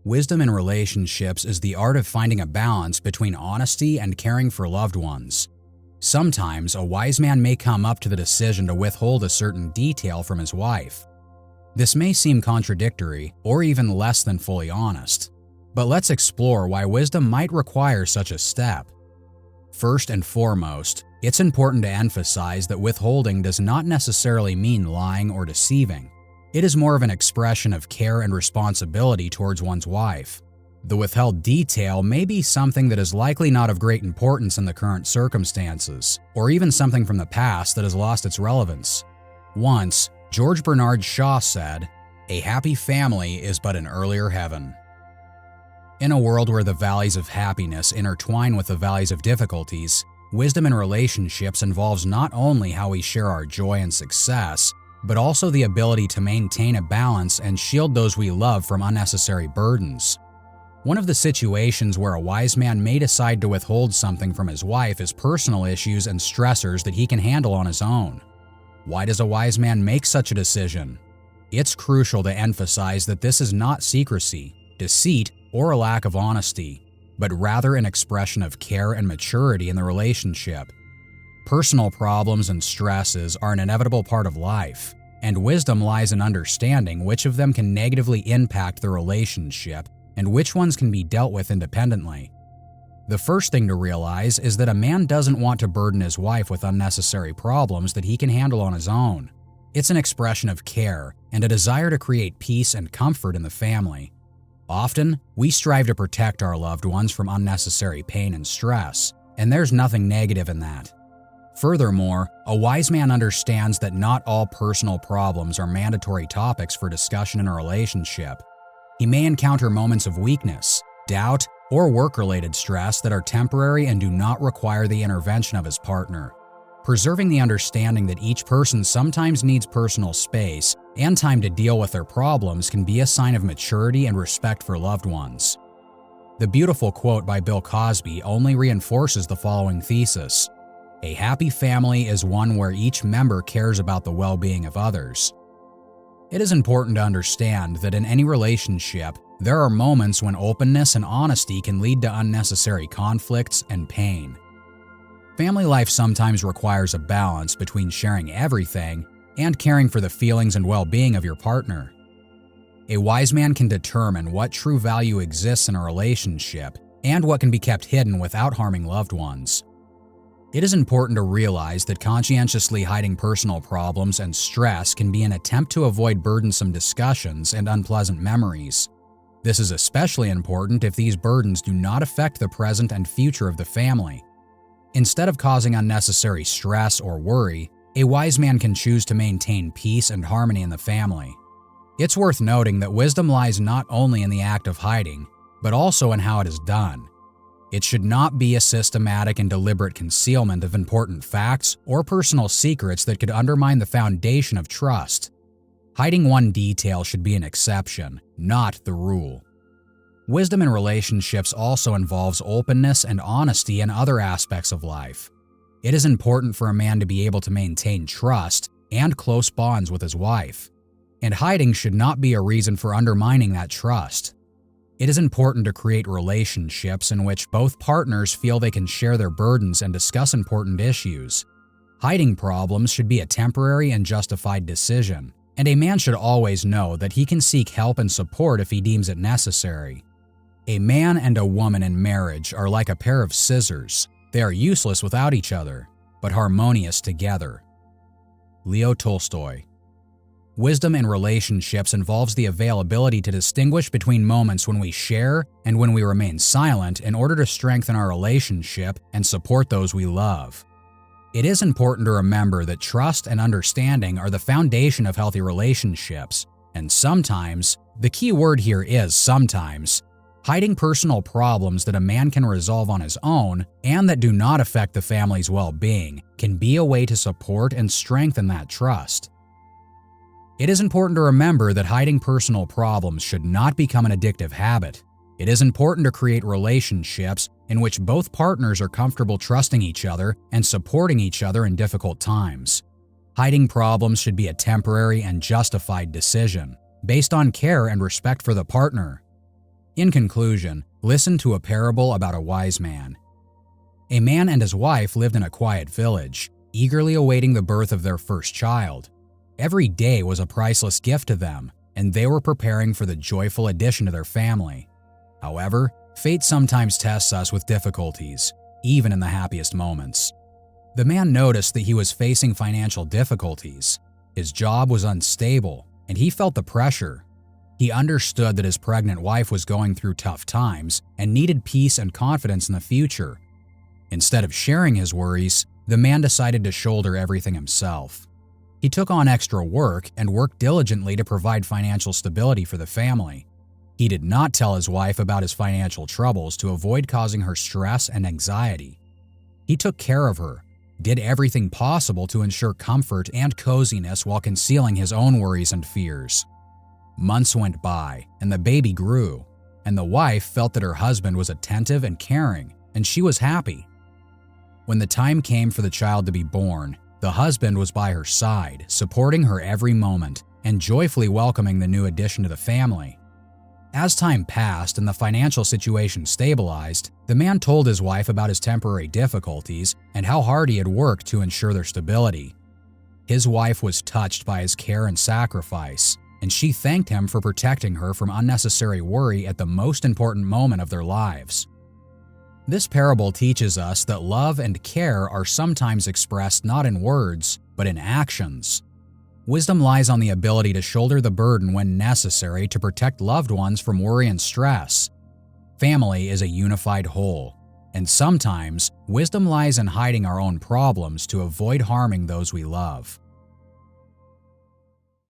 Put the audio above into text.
Wisdom in relationships is the art of finding a balance between honesty and caring for loved ones. Sometimes a wise man may come up to the decision to withhold a certain detail from his wife. This may seem contradictory or even less than fully honest, but let's explore why wisdom might require such a step. First and foremost, it's important to emphasize that withholding does not necessarily mean lying or deceiving. It is more of an expression of care and responsibility towards one's wife. The withheld detail may be something that is likely not of great importance in the current circumstances, or even something from the past that has lost its relevance. Once, George Bernard Shaw said, "A happy family is but an earlier heaven." In a world where the valleys of happiness intertwine with the valleys of difficulties, wisdom in relationships involves not only how we share our joy and success, but also the ability to maintain a balance and shield those we love from unnecessary burdens. One of the situations where a wise man may decide to withhold something from his wife is personal issues and stressors that he can handle on his own. Why does a wise man make such a decision? It's crucial to emphasize that this is not secrecy, deceit, or a lack of honesty, but rather an expression of care and maturity in the relationship. Personal problems and stresses are an inevitable part of life, and wisdom lies in understanding which of them can negatively impact the relationship and which ones can be dealt with independently. The first thing to realize is that a man doesn't want to burden his wife with unnecessary problems that he can handle on his own. It's an expression of care and a desire to create peace and comfort in the family. Often, we strive to protect our loved ones from unnecessary pain and stress, and there's nothing negative in that. Furthermore, a wise man understands that not all personal problems are mandatory topics for discussion in a relationship. He may encounter moments of weakness, doubt, or work-related stress that are temporary and do not require the intervention of his partner. Preserving the understanding that each person sometimes needs personal space and time to deal with their problems can be a sign of maturity and respect for loved ones. The beautiful quote by Bill Cosby only reinforces the following thesis: "A happy family is one where each member cares about the well-being of others." It is important to understand that in any relationship, there are moments when openness and honesty can lead to unnecessary conflicts and pain. Family life sometimes requires a balance between sharing everything and caring for the feelings and well-being of your partner. A wise man can determine what true value exists in a relationship and what can be kept hidden without harming loved ones. It is important to realize that conscientiously hiding personal problems and stress can be an attempt to avoid burdensome discussions and unpleasant memories. This is especially important if these burdens do not affect the present and future of the family. Instead of causing unnecessary stress or worry, a wise man can choose to maintain peace and harmony in the family. It's worth noting that wisdom lies not only in the act of hiding, but also in how it is done. It should not be a systematic and deliberate concealment of important facts or personal secrets that could undermine the foundation of trust. Hiding one detail should be an exception, not the rule. Wisdom in relationships also involves openness and honesty in other aspects of life. It is important for a man to be able to maintain trust and close bonds with his wife, and hiding should not be a reason for undermining that trust. It is important to create relationships in which both partners feel they can share their burdens and discuss important issues. Hiding problems should be a temporary and justified decision, and a man should always know that he can seek help and support if he deems it necessary. A man and a woman in marriage are like a pair of scissors. They are useless without each other, but harmonious together. Leo Tolstoy. Wisdom in relationships involves the availability to distinguish between moments when we share and when we remain silent in order to strengthen our relationship and support those we love. It is important to remember that trust and understanding are the foundation of healthy relationships, and sometimes, the key word here is sometimes, hiding personal problems that a man can resolve on his own and that do not affect the family's well-being can be a way to support and strengthen that trust. It is important to remember that hiding personal problems should not become an addictive habit. It is important to create relationships in which both partners are comfortable trusting each other and supporting each other in difficult times. Hiding problems should be a temporary and justified decision, based on care and respect for the partner. In conclusion, listen to a parable about a wise man. A man and his wife lived in a quiet village, eagerly awaiting the birth of their first child. Every day was a priceless gift to them, and they were preparing for the joyful addition to their family. However, fate sometimes tests us with difficulties, even in the happiest moments. The man noticed that he was facing financial difficulties. His job was unstable, and he felt the pressure. He understood that his pregnant wife was going through tough times and needed peace and confidence in the future. Instead of sharing his worries, the man decided to shoulder everything himself. He took on extra work and worked diligently to provide financial stability for the family. He did not tell his wife about his financial troubles to avoid causing her stress and anxiety. He took care of her, did everything possible to ensure comfort and coziness while concealing his own worries and fears. Months went by, and the baby grew, and the wife felt that her husband was attentive and caring, and she was happy. When the time came for the child to be born, the husband was by her side, supporting her every moment, and joyfully welcoming the new addition to the family. As time passed and the financial situation stabilized, the man told his wife about his temporary difficulties and how hard he had worked to ensure their stability. His wife was touched by his care and sacrifice, and she thanked him for protecting her from unnecessary worry at the most important moment of their lives. This parable teaches us that love and care are sometimes expressed not in words, but in actions. Wisdom lies on the ability to shoulder the burden when necessary to protect loved ones from worry and stress. Family is a unified whole, and sometimes wisdom lies in hiding our own problems to avoid harming those we love.